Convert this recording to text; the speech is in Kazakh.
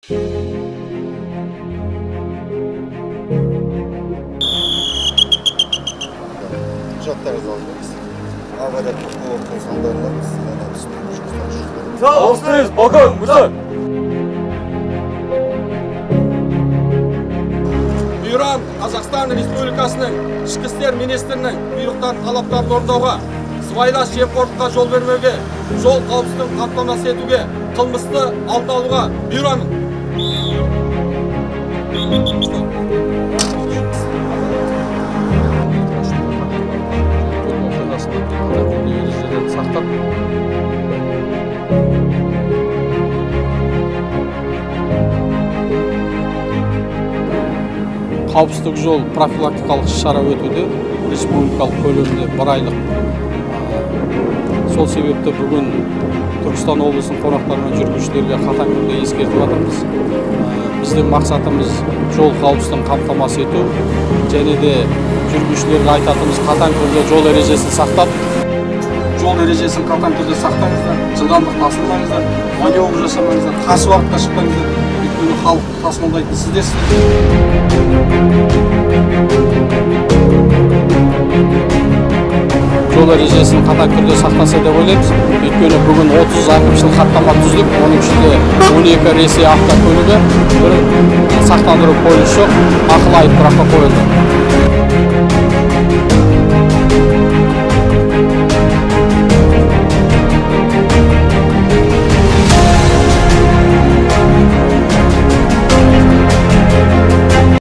Құжаттарыңызды алдыңыз. Авария тоқталатын салдарынан сізден әдіспен Sağ olsunuz bakan Musa. Бюром Қазақстан Республикасының Ішкі істер министрінің бұйрықтарын талаптарын орындауға, сыбайлас жемқорлыққа жол бермеуге, жол қауіпсіздігін қамтамасыз етуге, қылмысты алдын алуға бұйырамын. Қауіпсіздік жол профилактикалық шара өтуде, республикалық көлемде бір айлық. Сол себепті бүгін Түркістан облысының қонақтары мен жүргізушілерге қатаң түрде ескертіп жатырмыз. Біздің мақсатымыз жол қауіпсіздігін қамтамасыз ету, және де жүргізушілерге айтатынымыз қатаң түрде жол ережесін сақтап, жол ережесін қатаң түрде сақтаңыздар, жылдамдықты асырмаңыздар, маневр жасамаңыздар, қарсы уақытта шықпаңыздар. Өйткені халық тасымалдайтын сіздерсіздер. Жол ережесін қатаң түрде сақтаса деп ойлаймыз. Өйткені бүгін 30 әкімшілік хаттама түзіліп, оның ішінде 12 Ресей автокөлігі, бір сақтандыру полисі жоқ, ақылы айыптұраққа қойылды.